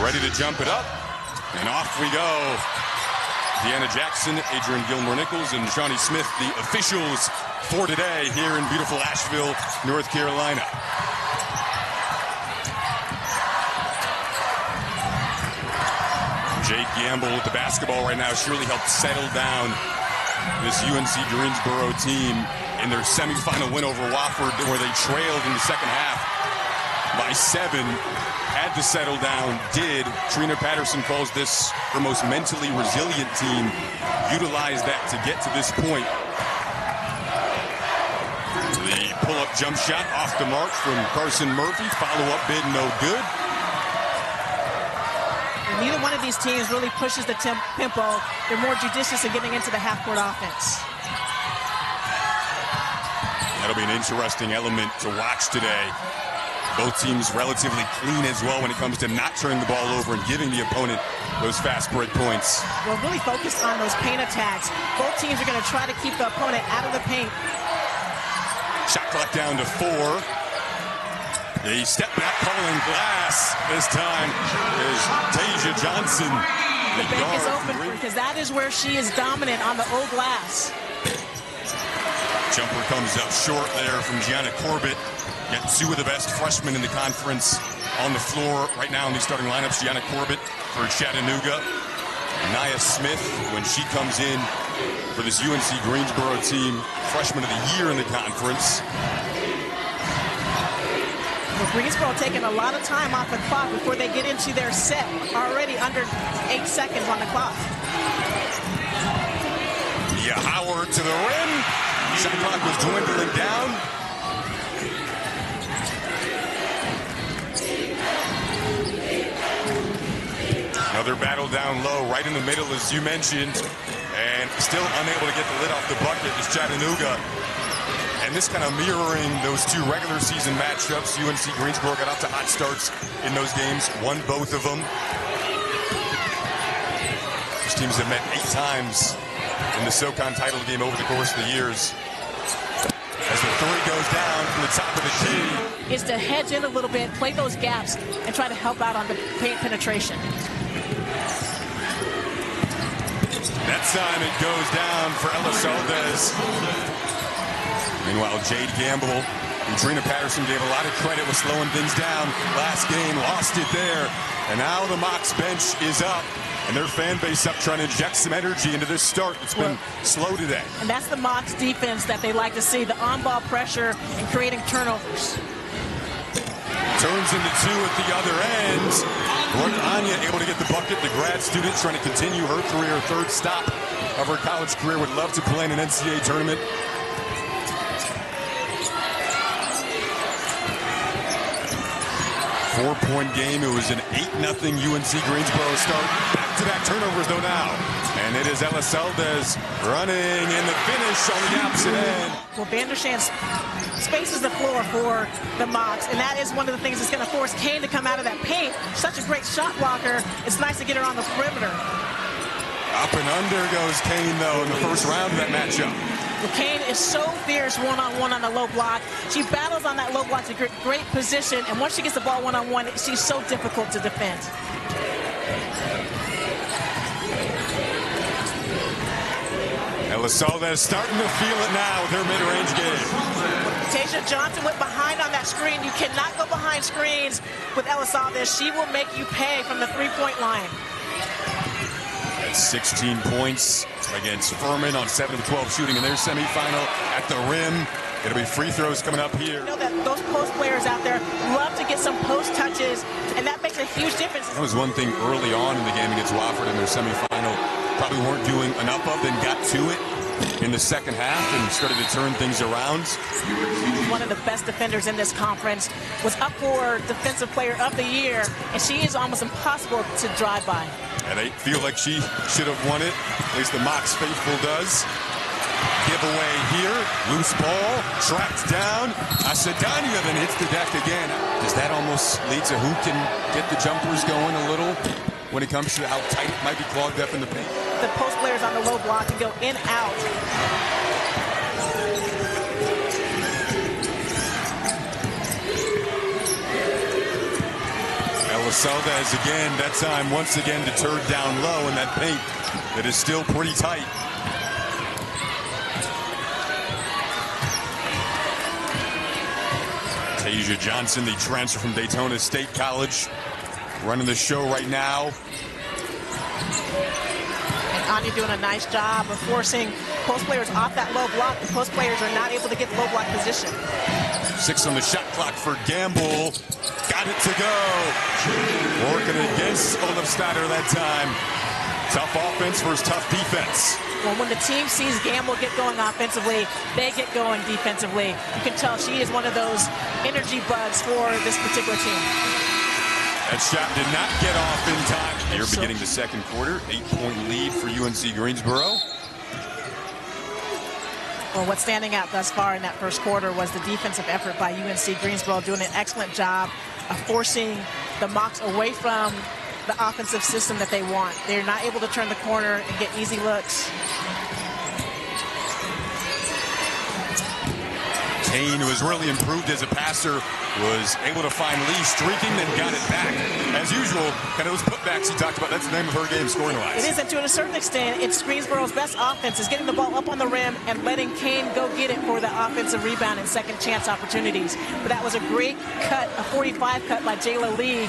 Ready to jump it up, and off we go. Deanna Jackson, Adrian Gilmore-Nichols, and Shawnee Smith, the officials for today here in beautiful Asheville, North Carolina. Jade Gamble with the basketball right now surely helped settle down this UNC Greensboro team in their semifinal win over Wofford, where they trailed in the second half by 7. Had to settle down, did. Trina Patterson calls this her most mentally resilient team. Utilized that to get to this point. The pull-up jump shot off the mark from Carson Murphy. Follow-up bid, no good. Neither one of these teams really pushes the tempo. They're more judicious in getting into the half-court offense. That'll be an interesting element to watch today. Both teams relatively clean as well when it comes to not turning the ball over and giving the opponent those fast break points. We're really focused on those paint attacks. Both teams are going to try to keep the opponent out of the paint. Shot clock down to 4. A step back calling glass this time is Tasia Johnson. The bank is open because that is where she is dominant on the old glass. Jumper comes up short there from Gianna Corbett. Got 2 of the best freshmen in the conference on the floor right now in these starting lineups. Gianna Corbett for Chattanooga. Nia Smith, when she comes in for this UNC Greensboro team, freshman of the year in the conference. Well, Greensboro taking a lot of time off the clock before they get into their set. Already under 8 seconds on the clock. Mia Howard to the rim. Shot clock was dwindling down. Another battle down low, right in the middle, as you mentioned, and still unable to get the lid off the bucket is Chattanooga. And this kind of mirroring those 2 regular season matchups. UNC Greensboro got off to hot starts in those games, won both of them. These teams have met 8 times in the SoCon title game over the course of the years. As the 3 goes down from the top of the key. Is to hedge in a little bit, play those gaps, and try to help out on the paint penetration. That time it goes down for Ella Saldes. Meanwhile, Jade Gamble and Trina Patterson gave a lot of credit with slowing things down last game, lost it there. And now the Mocs bench is up, and their fan base up trying to inject some energy into this start. It's been slow today. And that's the Mocs defense that they like to see, the on-ball pressure and creating turnovers. Turns into 2 at the other end. Brooke Anya able to get the bucket. The grad student trying to continue her career, 3rd stop of her college career. Would love to play in an NCAA tournament. Four-point game. It was an 8-0 UNC Greensboro start. Back-to-back turnovers, though, now. And it is Ella Saldes running in the finish on the opposite end. Well, Vandershan spaces the floor for the Mocs, and that is one of the things that's going to force Cain to come out of that paint. Such a great shot blocker. It's nice to get her on the perimeter. Up and under goes Cain, though, in the first round of that matchup. Well, Cain is so fierce one-on-one on the low block. She battles on that low block to great position, and once she gets the ball one-on-one, she's so difficult to defend. Ella Saldes starting to feel it now with her mid-range game. Tasia Johnson went behind on that screen. You cannot go behind screens with Ella Saldes. She will make you pay from the 3-point line. That's 16 points against Furman on 7 of 12 shooting in their semifinal at the rim. Going to be free throws coming up here. You know that those post players out there love to get some post touches, and that makes a huge difference. That was one thing early on in the game against Wofford in their semifinal. Probably weren't doing enough of, then got to it in the second half and started to turn things around. One of the best defenders in this conference, was up for Defensive Player of the Year, and she is almost impossible to drive by. And they feel like she should have won it. At least the Mocs faithful does. Giveaway here. Loose ball. Tracked down. Asadania then hits the deck again. Does that almost lead to who can get the jumpers going a little when it comes to how tight it might be clogged up in the paint? The post players on the low block can go in, out. Ella Elizalde again, that time once again deterred down low in that paint. It is still pretty tight. Tasia Johnson, the transfer from Daytona State College, running the show right now. And Anya doing a nice job of forcing post players off that low block. The post players are not able to get low block position. 6 on the shot clock for Gamble. Got it to go. Working against Olofsdatter that time. Tough offense versus tough defense. Well, when the team sees Gamble get going offensively, they get going defensively. You can tell she is one of those energy bugs for this particular team. That shot did not get off in time. Here beginning the second quarter, 8-point lead for UNC Greensboro. Well, what's standing out thus far in that first quarter was the defensive effort by UNC Greensboro, doing an excellent job of forcing the Mocs away from the offensive system that they want. They're not able to turn the corner and get easy looks. Cain, who has really improved as a passer, was able to find Lee streaking, then got it back. As usual, kind of those putbacks he talked about, that's the name of her game scoring-wise. It is, and to a certain extent, it's Greensboro's best offense is getting the ball up on the rim and letting Cain go get it for the offensive rebound and second chance opportunities. But that was a great cut, a 45 cut by Jayla Lee.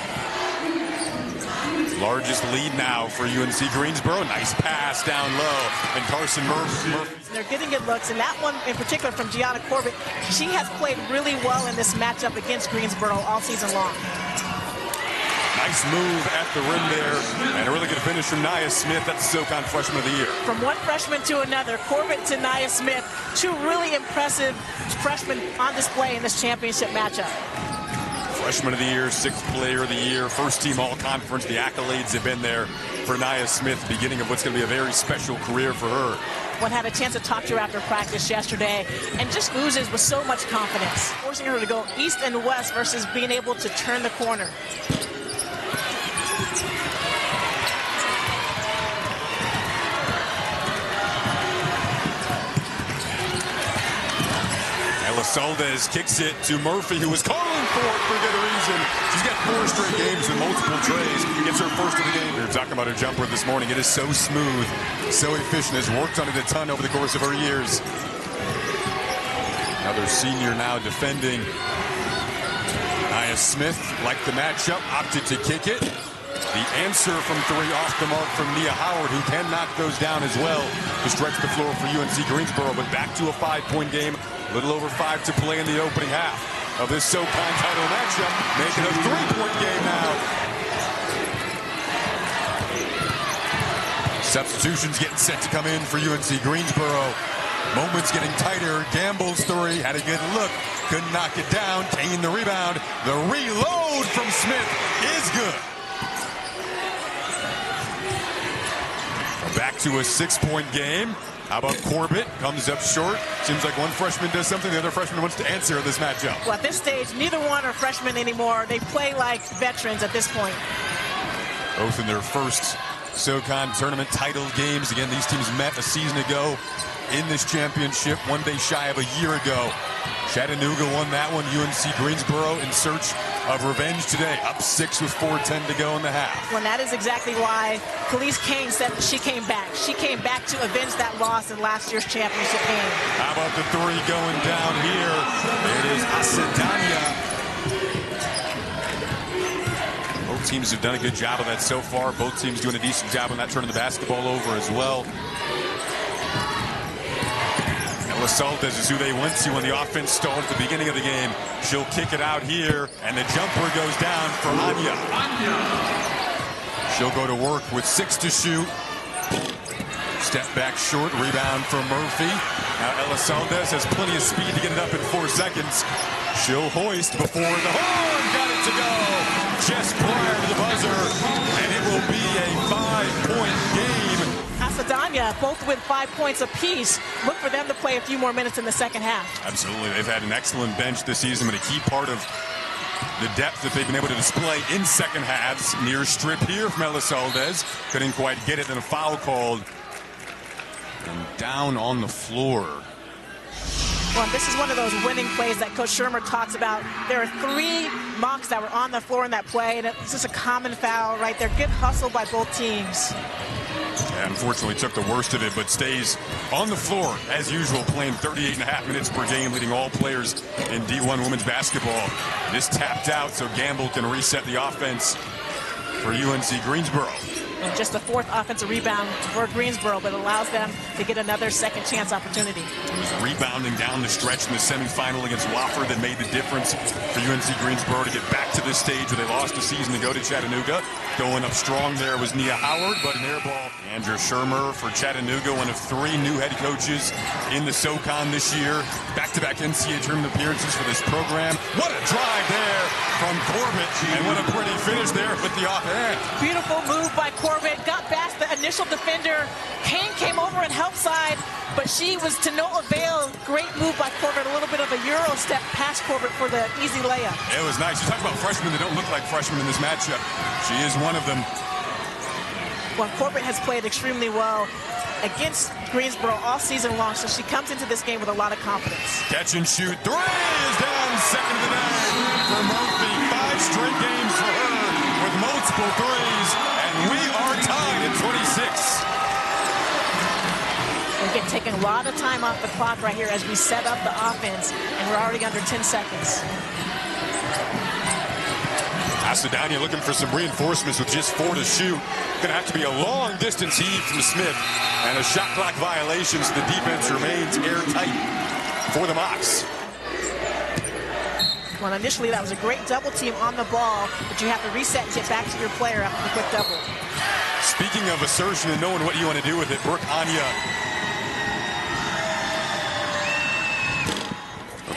Largest lead now for UNC Greensboro. Nice pass down low. And Carson Murphy. They're getting good looks, and that one in particular from Gianna Corbett, she has played really well in this matchup against Greensboro all season long. Nice move at the rim there, and a really good finish from Nia Smith. That's the SoCon Freshman of the Year. From one freshman to another, Corbett to Nia Smith, two really impressive freshmen on display in this championship matchup. Freshman of the Year, 6th Player of the Year, first team all-conference. The accolades have been there for Nia Smith, beginning of what's going to be a very special career for her. One had a chance to talk to her after practice yesterday and just oozes with so much confidence, forcing her to go east and west versus being able to turn the corner. Elizalde kicks it to Murphy, who was calling for it for good reason. She's got 4 straight games with multiple trays. Gets her first of the game. We were talking about her jumper this morning. It is so smooth, so efficient. Has worked on it a ton over the course of her years. Another senior now defending. Nia Smith liked the matchup, opted to kick it. The answer from 3 off the mark from Nia Howard, who can knock those down as well to stretch the floor for UNC Greensboro, but back to a 5-point game. A little over 5 to play in the opening half of this SoCon title matchup, making a 3-point game now. Substitutions getting set to come in for UNC Greensboro. Moments getting tighter. Gamble's 3 had a good look, couldn't knock it down. Cain the rebound. The reload from Smith is good. Back to a 6-point game. How about Corbett? Comes up short. Seems like one freshman does something, the other freshman wants to answer this matchup. Well, at this stage, neither one are freshmen anymore. They play like veterans at this point. Both in their first SoCon tournament title games. Again, these teams met a season ago in this championship, one day shy of a year ago. Chattanooga won that one. UNC Greensboro in search of revenge today. Up 6 with 4:10 to go in the half. Well, that is exactly why Khalis Cain said she came back. She came back to avenge that loss in last year's championship game. How about the 3 going down here? It is Asadania. Both teams have done a good job of that so far. Both teams doing a decent job on that, turning the basketball over as well. Elizalde is who they went to when the offense stalled at the beginning of the game. She'll kick it out here, and the jumper goes down for Anya. She'll go to work with 6 to shoot. Step back short, rebound from Murphy. Now Elizalde has plenty of speed to get it up in 4 seconds. She'll hoist before the and got it to go. Just prior to the buzzer, and it will be a 5-point game. Asadania, both with 5 points apiece. Look for them to play a few more minutes in the second half. Absolutely. They've had an excellent bench this season, but a key part of the depth that they've been able to display in second halves. Near strip here from Elizalde. Couldn't quite get it, then a foul called. And down on the floor. Well, this is one of those winning plays that Coach Shermer talks about. There are 3 Mocs that were on the floor in that play, and it's just a common foul right there. Good hustle by both teams. Yeah, unfortunately took the worst of it, but stays on the floor as usual, playing 38.5 minutes per game, leading all players in D1 women's basketball. This tapped out, so Gamble can reset the offense for UNC Greensboro. And just the 4th offensive rebound for Greensboro, but allows them to get another second chance opportunity. It was rebounding down the stretch in the semifinal against Wofford that made the difference for UNC Greensboro to get back to this stage where they lost a season to go to Chattanooga. Going up strong there was Nia Howard, but an air ball. Andrew Shermer for Chattanooga, one of 3 new head coaches in the SoCon this year. Back-to-back NCAA tournament appearances for this program. What a drive there from Corbett, and what a pretty finish there with the offhand. Beautiful move by Corbett, got past the initial defender. Cain came over and helped side, but she was to no avail. Great move by Corbett, a little bit of a Euro step past Corbett for the easy layup. It was nice. You talk about freshmen that don't look like freshmen in this matchup. She is one of them. Well, Corbett has played extremely well against Greensboro all season long, so she comes into this game with a lot of confidence. Catch and shoot. 3 is down, second of the night for Murphy. 5 straight games for her with multiple threes, and we are tied at 26. We're getting taking a lot of time off the clock right here as we set up the offense, and we're already under 10 seconds. Macedonia looking for some reinforcements with just 4 to shoot. Going to have to be a long distance heave from Smith, and a shot clock violation, so the defense remains airtight for the Mocs. Well, initially that was a great double team on the ball, but you have to reset and get back to your player after the quick double. Speaking of assertion and knowing what you want to do with it, Brooke Anya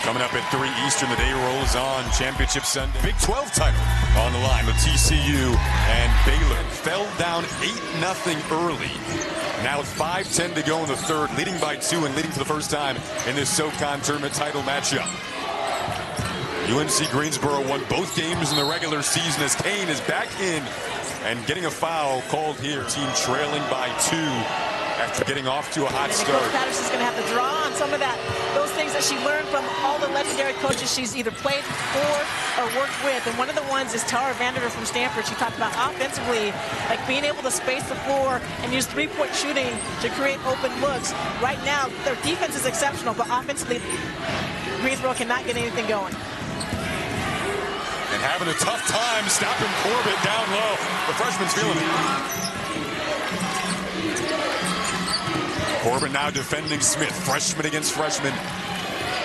coming up at 3 Eastern. The day rolls on. Championship Sunday. Big 12 title on the line with TCU and Baylor. Fell down 8-0 early. Now with 5:10 to go in the third, leading by 2 and leading for the first time in this SoCon tournament title matchup. UNC Greensboro won both games in the regular season as Cain is back in and getting a foul called here. Team trailing by 2 after getting off to a hot start. Coach Patterson's going to have to draw on some of those things that she learned from all the legendary coaches she's either played for or worked with. And one of the ones is Tara Vanderver from Stanford. She talked about offensively, like being able to space the floor and use 3-point shooting to create open looks. Right now, their defense is exceptional, but offensively, Greensboro cannot get anything going. And having a tough time stopping Corbett down low. The freshman's feeling it. Corbett now defending Smith. Freshman against freshman.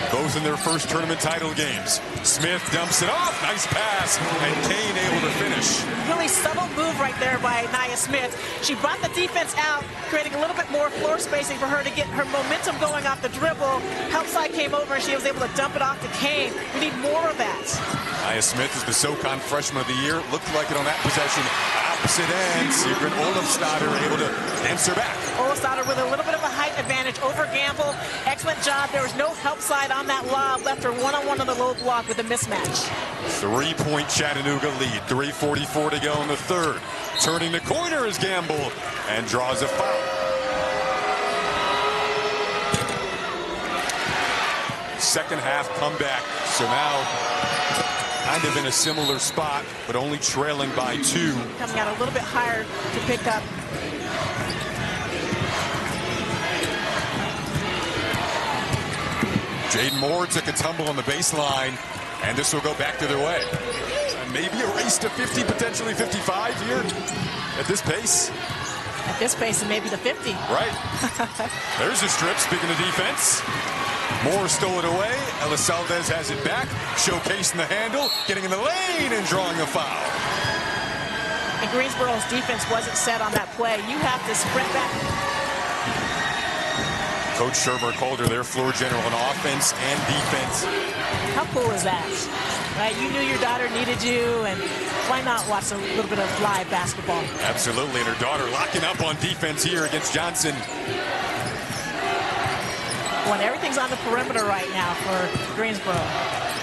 Both in their first tournament title games. Smith dumps it off. Nice pass. And Cain able to finish. Really subtle move right there by Nia Smith. She brought the defense out, creating a little bit more floor spacing for her to get her momentum going off the dribble. Help side came over and she was able to dump it off to Cain. We need more of that. Nia Smith is the SoCon Freshman of the Year. Looked like it on that possession. Opposite end. Sigrid Olofsdottir able to answer back. Olofsdottir with a little bit of a height advantage over Gamble. Excellent job. There was no help side on that lob. Left her one-on-one on the low block with a mismatch. 3-point Chattanooga lead. 3:44 to go in the third. Turning the corner is Gamble and draws a foul. Second half comeback. So now kind of in a similar spot, but only trailing by 2. Coming out a little bit higher to pick up. Jaden Moore took a tumble on the baseline, and this will go back to their way. Maybe a race to 50, potentially 55 here at this pace. At this pace, and maybe the 50. Right. There's a strip, speaking of defense. Moore stole it away. Elizalde has it back, showcasing the handle, getting in the lane and drawing a foul. And Greensboro's defense wasn't set on that play. You have to sprint back. Coach Shermer called her their floor general on offense and defense. How cool is that? Right? You knew your daughter needed you, and why not watch a little bit of live basketball? Absolutely, and her daughter locking up on defense here against Johnson. Well, everything's on the perimeter right now for Greensboro.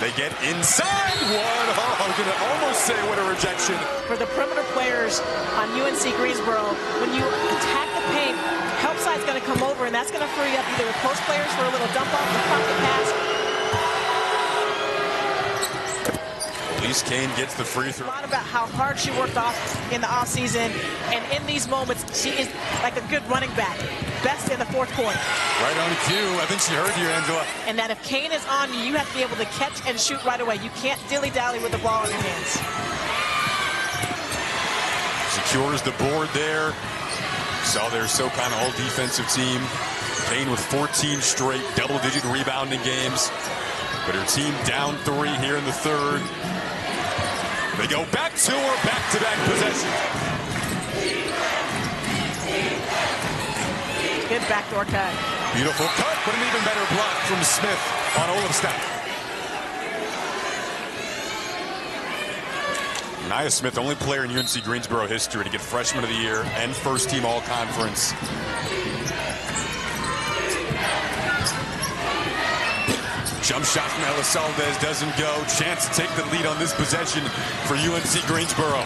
They get inside. one. Oh, I'm going to almost say what a rejection. For the perimeter players on UNC Greensboro, when you attack the paint, help side's going to come over, and that's going to free up either the post players for a little dump off or pocket pass. Khalis Cain gets the free throw. A lot about how hard she worked off in the offseason, and in these moments, she is like a good running back. Best in the fourth quarter. Right on cue. I think she heard you, Angela. And that if Cain is on you, you have to be able to catch and shoot right away. You can't dilly-dally with the ball in your hands. Secures the board there. Saw their SoCon all-defensive team. Cain with 14 straight double-digit rebounding games. But her team down 3 here in the third. They go back to her, back-to-back possession. Good backdoor cut. Beautiful cut, but an even better block from Smith on Olafstein. Nia Smith, only player in UNC Greensboro history to get Freshman of the Year and First Team All-Conference. Jump shot from Elizalde doesn't go. Chance to take the lead on this possession for UNC Greensboro.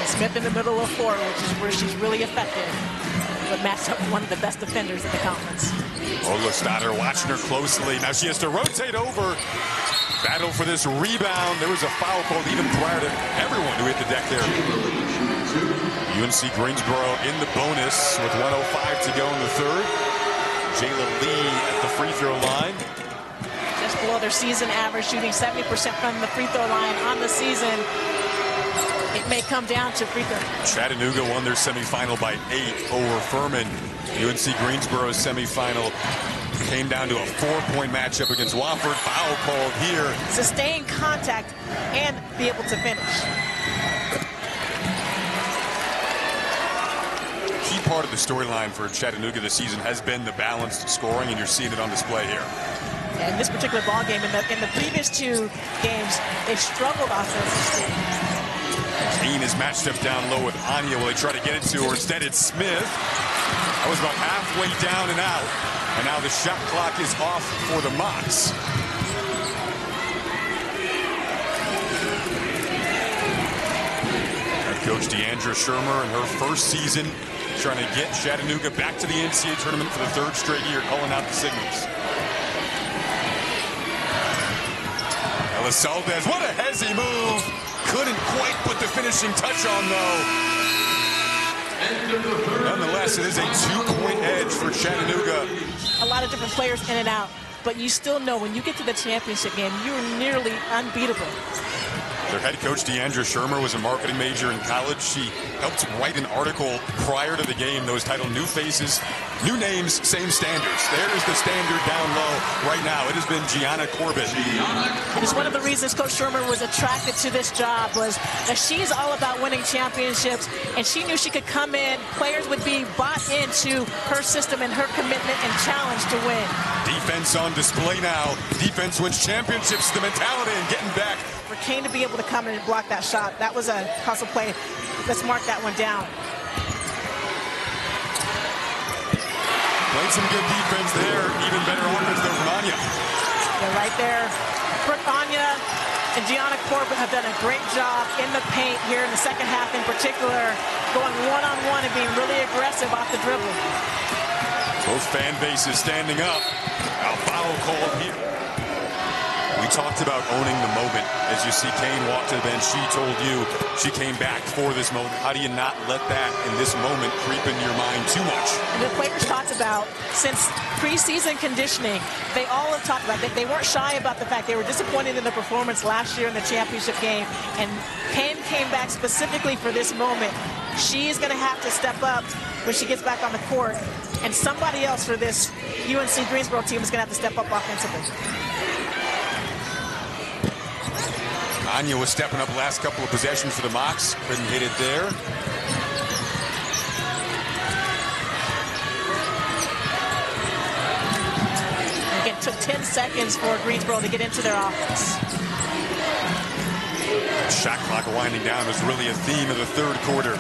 Smith in the middle of 4, which is where she's really effective. But matched up with one of the best defenders in the conference. Olafstein watching her closely. Now she has to rotate over. Battle for this rebound. There was a foul called even prior to everyone who hit the deck there. UNC Greensboro in the bonus with 1:05 to go in the third. Jayla Lee at the free throw line. Just below their season average, shooting 70% from the free throw line on the season. It may come down to free throw. Chattanooga won their semifinal by 8 over Furman. UNC Greensboro's semifinal came down to a 4-point matchup against Wofford. Foul called here. Sustain contact and be able to finish. Key part of the storyline for Chattanooga this season has been the balanced scoring, and you're seeing it on display here. In this particular ball game, in the previous 2 games, they've struggled offensively. Cain is matched up down low with Anya. Will they try to get it to her? Instead, it's Smith. That was about halfway down and out. And now the shot clock is off for the Mocs. Head coach Deandra Shermer in her first season trying to get Chattanooga back to the NCAA tournament for the 3rd straight year, calling out the signals. Elizalde, what a hezzy move. Couldn't quite put the finishing touch on, though. Nonetheless, it is a 2-point edge for Chattanooga. A lot of different players in and out, but you still know when you get to the championship game, you're nearly unbeatable. Their head coach, Deandra Shermer, was a marketing major in college. She helped write an article prior to the game that was titled New Faces, New Names, Same Standards. There's the standard down low right now. It has been Gianna Corbett. It's one of the reasons Coach Shermer was attracted to this job was that she's all about winning championships, and she knew she could come in, players would be bought into her system and her commitment and challenge to win. Defense on display now. Defense wins championships, the mentality, and getting back. For Cain to be able to come in and block that shot, that was a hustle play. Let's mark that one down. Played some good defense there. Even better offense there from Anya. They're right there. Brooke, Anya, and Gianna Corbett have done a great job in the paint here in the second half in particular, going one-on-one and being really aggressive off the dribble. Both fan bases standing up. Now foul called here. We talked about owning the moment. As you see Cain walk to the bench, she told you she came back for this moment. How do you not let that in this moment creep into your mind too much? And the players talked about, since preseason conditioning, they all have talked about that. They weren't shy about the fact they were disappointed in the performance last year in the championship game. And Cain came back specifically for this moment. She is going to have to step up when she gets back on the court. And somebody else for this UNC Greensboro team is going to have to step up offensively. Anya was stepping up last couple of possessions for the Mocs. Couldn't hit it there. It took 10 seconds for Greensboro to get into their offense. Shot clock winding down was really a theme of the third quarter.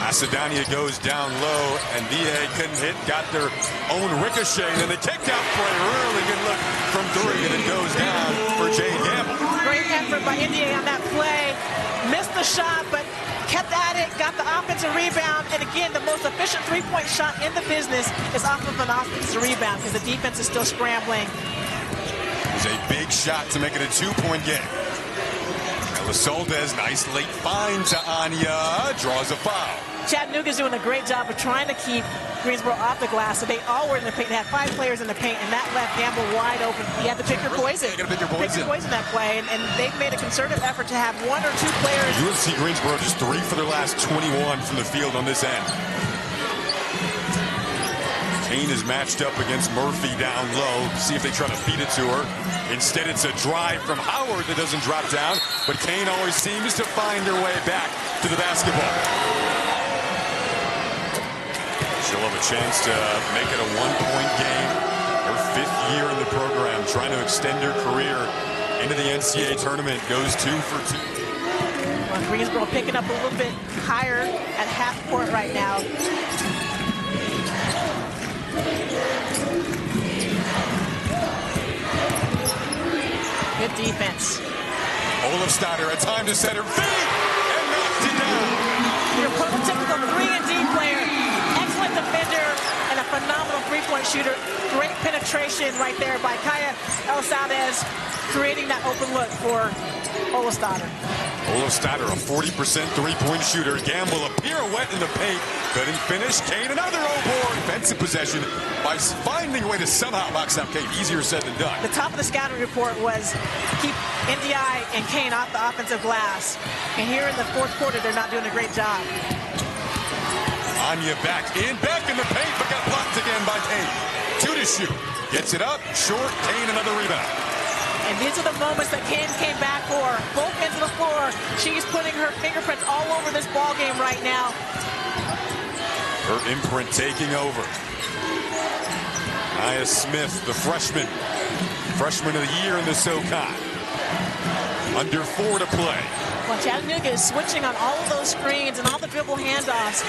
Macedonia goes down low, and DA couldn't hit, got their own ricochet, and then they kicked out play. Really good look from three, and it goes down for Jay Gamble. Great effort by NDA on that play. Missed the shot, but kept at it, got the offensive rebound, and again, the most efficient three-point shot in the business is off of an offensive rebound because the defense is still scrambling. It was a big shot to make it a two-point game. Elisaldez, nice late find to Anya, draws a foul. Chattanooga's doing a great job of trying to keep Greensboro off the glass, so they all were in the paint. They had 5 players in the paint, and that left Gamble wide open. You have to pick your poison. You got to pick your poison. Pick your poison that play, and they've made a concerted effort to have 1 or 2 players. UNC Greensboro just 3 for their last 21 from the field on this end. Cain is matched up against Murphy down low. See if they try to feed it to her. Instead, it's a drive from Howard that doesn't drop down, but Cain always seems to find her way back to the basketball. She'll have a chance to make it a 1-point game. Her 5th year in the program, trying to extend her career into the NCAA tournament, goes 2 for 2. Well, Greensboro picking up a little bit higher at half court right now. Good defense. Olafsdottir had time to set her feet and knocked it down. Your prototypical 3-and-D player. Excellent defender and a phenomenal three-point shooter. Great penetration right there by Kaya Elisaldez, creating that open look for Olafsdottir. Olafsdottir, a 40% three-point shooter. Gamble, a pirouette in the paint. Couldn't finish. Cain, another O-board. Defensive possession by finding a way to somehow box out Cain. Easier said than done. The top of the scouting report was keep NDI and Cain off the offensive glass. And here in the 4th quarter, they're not doing a great job. Anya back in the paint, but got blocked again by Cain. 2 to shoot. Gets it up, short. Cain, another rebound. And these are the moments that Cain came back for. Both ends of the floor. She's putting her fingerprints all over this ball game right now. Her imprint taking over. Nia Smith, the freshman of the year in the SoCon. Under 4 to play. Well, Chattanooga is switching on all of those screens and all the dribble handoffs.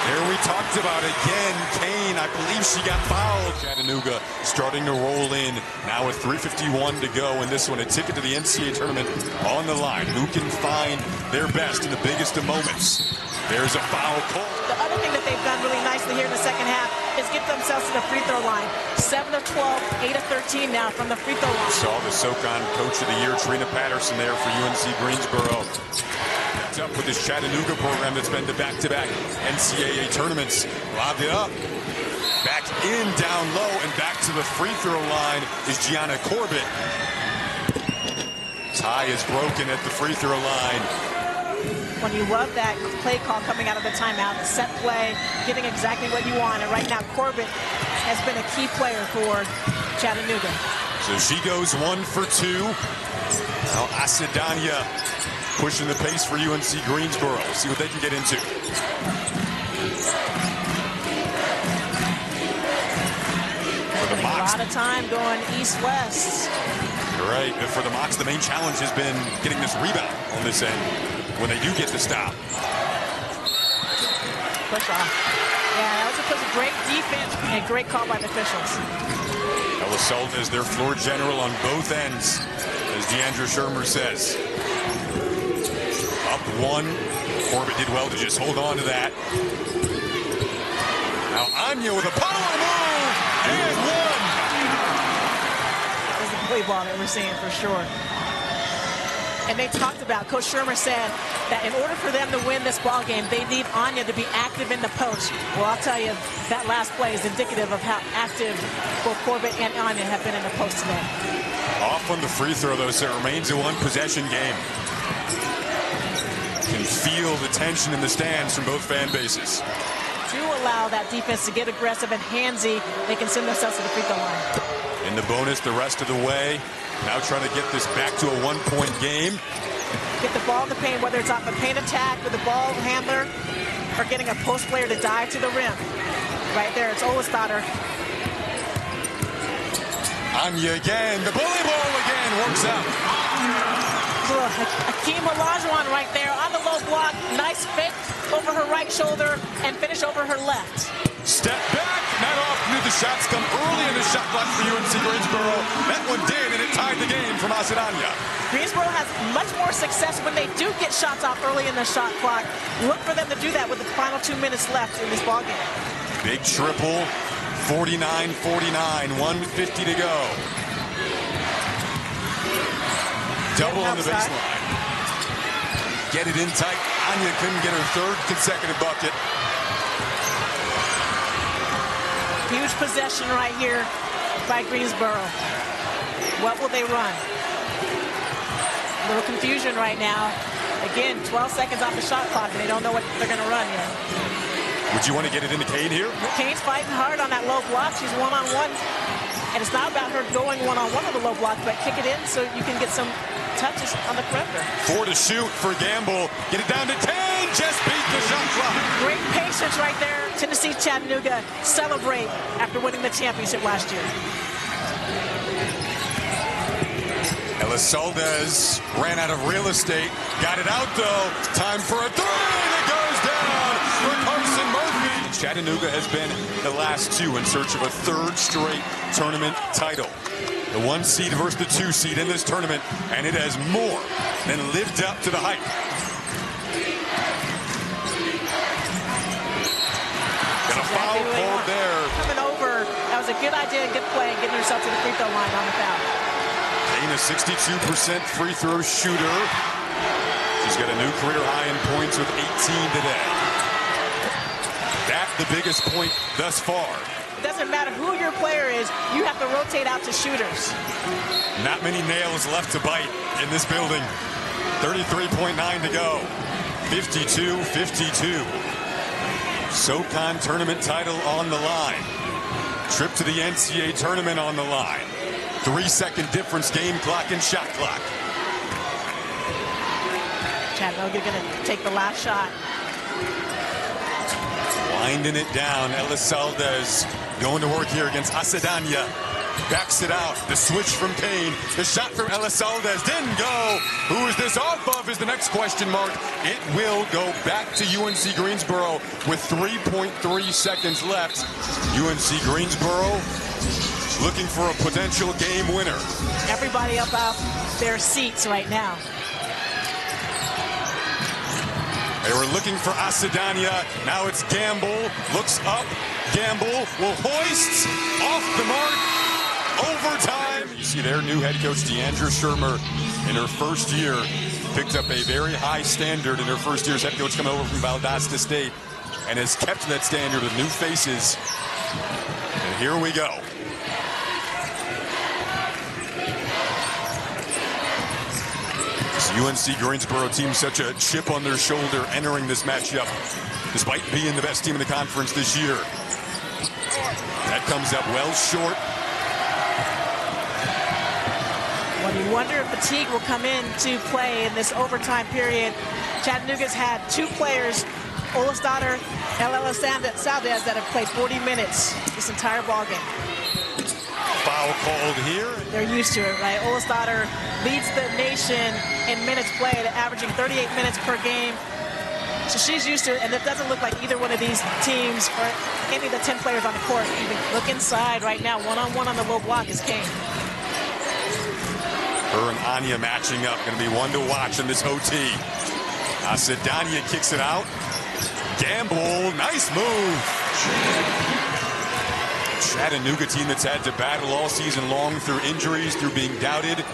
There we talked about again, Cain, I believe she got fouled. Chattanooga starting to roll in now with 3:51 to go in this one. A ticket to the NCAA tournament on the line. Who can find their best in the biggest of moments? There's a foul call. The other thing that they've done really nicely here in the second half is get themselves to the free throw line. 7 of 12, 8 of 13 now from the free throw line. Saw the SoCon Coach of the Year, Trina Patterson, there for UNC Greensboro. Up with this Chattanooga program that's been to back-to-back NCAA tournaments. Lobbed it up. Back in, down low, and back to the free throw line is Gianna Corbett. Tie is broken at the free throw line. When you love that play call coming out of the timeout, the set play, getting exactly what you want. And right now, Corbett has been a key player for Chattanooga. So she goes 1 for 2. Now Macedonia pushing the pace for UNC Greensboro. See what they can get into. For the Mocs, a lot of time going east-west. You're right. For the Mocs, the main challenge has been getting this rebound on this end when they do get the stop. Push off. Yeah, that was a great defense and great call by the officials. Elisaldez, their floor general on both ends, as DeAndre Shermer says. Up 1. Corbett did well to just hold on to that. Now Anya with a power move and 1. That's the play ball that we're seeing for sure. And they talked about, Coach Shermer said that in order for them to win this ball game, they need Anya to be active in the post. Well, I'll tell you, that last play is indicative of how active both Corbett and Anya have been in the post today. Off on the free throw, though, so it remains a 1-possession game. Can feel the tension in the stands from both fan bases. To allow that defense to get aggressive and handsy, they can send themselves to the free throw line. In the bonus the rest of the way. Now trying to get this back to a 1-point game. Get the ball in the paint, whether it's off a paint attack with the ball handler or getting a post player to dive to the rim. Right there, it's Olafsdottir. Anya again, the bully ball again works out. Hakeem Olajuwon right there on the low block. Nice fake over her right shoulder and finish over her left. Step back, not off. Knew the shots come early in the shot clock for UNC Greensboro. That one did, and it tied the game from Asadanya. Greensboro has much more success when they do get shots off early in the shot clock. Look for them to do that with the final 2 minutes left in this ballgame. Big triple, 49-49, 1:50 to go. Double on the baseline. Get it in tight. Anya couldn't get her third consecutive bucket. Huge possession right here by Greensboro. What will they run? A little confusion right now. Again, 12 seconds off the shot clock, and they don't know what they're going to run yet. Would you want to get it into Cain here? Cain's fighting hard on that low block. She's one-on-one. And it's not about her going one-on-one on the low block, but kick it in so you can get some touches on the perimeter. 4 to shoot for Gamble. Get it down to 10. Just beat the shot clock. Great patience right there. Tennessee Chattanooga celebrate after winning the championship last year. Elizalde ran out of real estate. Got it out, though. Time for a three that goes down for Carson Murphy. Chattanooga has been the last two in search of a third straight tournament title. The 1 seed versus the 2 seed in this tournament, and it has more than lived up to the hype. Got a foul called there. Coming over. That was a good idea, good play, getting herself to the free throw line on the foul. Cain, a 62% free throw shooter. She's got a new career high in points with 18 today. That's the biggest point thus far. It doesn't matter who your player is, you have to rotate out to shooters. Not many nails left to bite in this building. 33.9 to go. 52-52. SoCon tournament title on the line. Trip to the NCAA tournament on the line. 3-second difference, game clock and shot clock. Chattanooga going to take the last shot. Winding it down. Elizalde going to work here against Asadanya. Backs it out. The switch from Cain. The shot from Elizalde didn't go. Who is this off of is the next question mark. It will go back to UNC Greensboro with 3.3 seconds left. UNC Greensboro looking for a potential game winner. Everybody up off their seats right now. They were looking for Asadanya. Now it's Gamble. Looks up. Gamble will hoist off the mark. Overtime. You see their new head coach, Deandra Shermer, in her first year, picked up a very high standard in her first year as head coach coming over from Valdosta State and has kept that standard with new faces. And here we go. UNC Greensboro team, such a chip on their shoulder entering this matchup, despite being the best team in the conference this year. That comes up well short. Well, you wonder if fatigue will come into play in this overtime period. Chattanooga's had two players, Olasdottir and Elizalde, that have played 40 minutes this entire ballgame. Foul called here. They're used to it, right? Olasdottir leads the nation in minutes played, averaging 38 minutes per game. So she's used to it, and it doesn't look like either one of these teams or any of the 10 players on the court even look inside right now. One-on-one on the low block is Cain. Her and Anya matching up. Going to be one to watch in this OT. Asadanya kicks it out. Gamble, nice move. Chattanooga team that's had to battle all season long through injuries, through being doubted.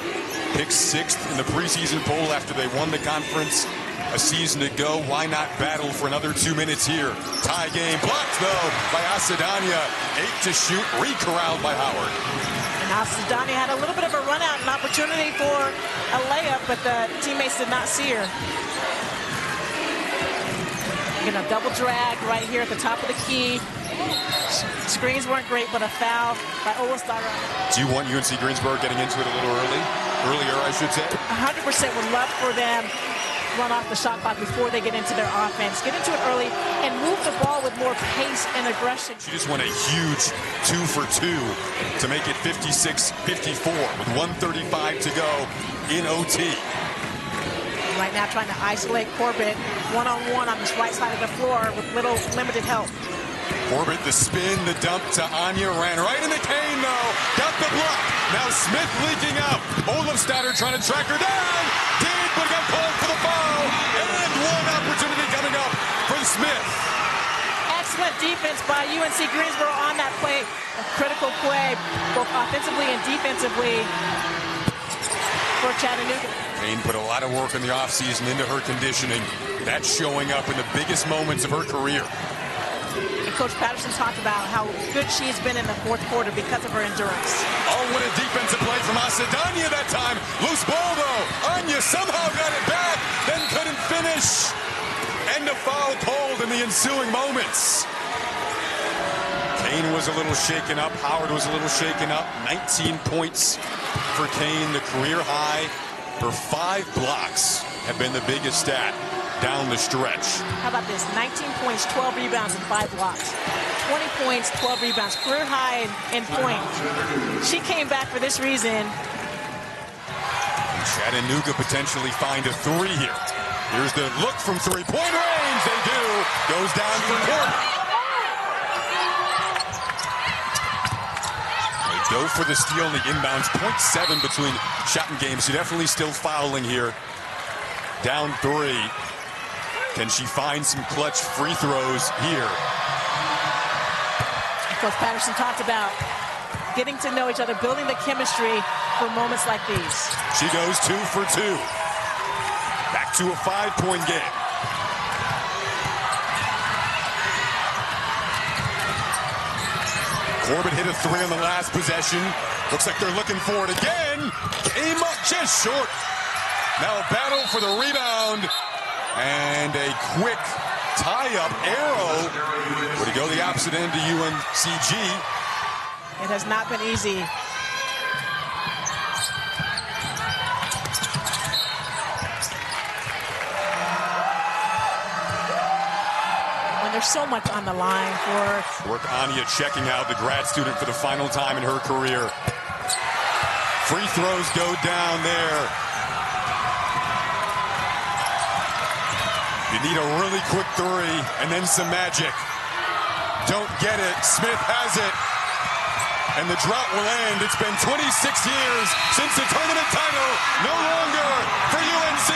Picked 6th in the preseason poll after they won the conference a season ago. Why not battle for another 2 minutes here? Tie game blocked, though, by Asadanya. 8 to shoot, re-corralled by Howard. And Asadanya had a little bit of a run out, an opportunity for a layup, but the teammates did not see her. Again, a double drag right here at the top of the key. Screens weren't great, but a foul by Olasdottir. Do you want UNC Greensboro getting into it a little earlier, I should say? 100% would love for them run off the shot clock before they get into their offense. Get into it early and move the ball with more pace and aggression. She just went a huge 2 for 2 to make it 56-54 with 1:35 to go in OT. right now trying to isolate Corbett one-on-one on this right side of the floor with limited help. Corbett, the spin, the dump to Anya, ran right into Cain, though. Got the block. Now Smith leaking out. Olafstadter trying to track her down. Did, but got called for the foul. And one opportunity coming up for Smith. Excellent defense by UNC Greensboro on that play. A critical play, both offensively and defensively for Chattanooga. Cain put a lot of work in the offseason into her conditioning. That's showing up in the biggest moments of her career. And Coach Patterson talked about how good she's been in the fourth quarter because of her endurance. Oh, what a defensive play from Asadanya that time. Loose ball, though. Anya somehow got it back, then couldn't finish. And a foul called in the ensuing moments. Cain was a little shaken up. Howard was a little shaken up. 19 points for Cain, the career high. Her 5 blocks have been the biggest stat down the stretch. How about this? 19 points, 12 rebounds, and 5 blocks. 20 points, 12 rebounds, career high in point. She came back for this reason. And Chattanooga potentially find a 3 here. Here's the look from three-point range. They do. Goes down for Corbett. They go for the steal in the inbounds. 0.7 between shot and game. So definitely still fouling here. Down 3. Can she find some clutch free throws here? Coach Patterson talked about getting to know each other, building the chemistry for moments like these. She goes 2 for 2. Back to a 5-point game. Corbett hit a 3 on the last possession. Looks like they're looking for it again. Came up just short. Now a battle for the rebound. And a quick tie-up arrow. Would it go the opposite end to UNCG? It has not been easy. When there's so much on the line for... Work Anya checking out, the grad student for the final time in her career. Free throws go down there. You need a really quick 3 and then some magic. Don't get it. Smith has it. And the drought will end. It's been 26 years since the tournament title. No longer for UNC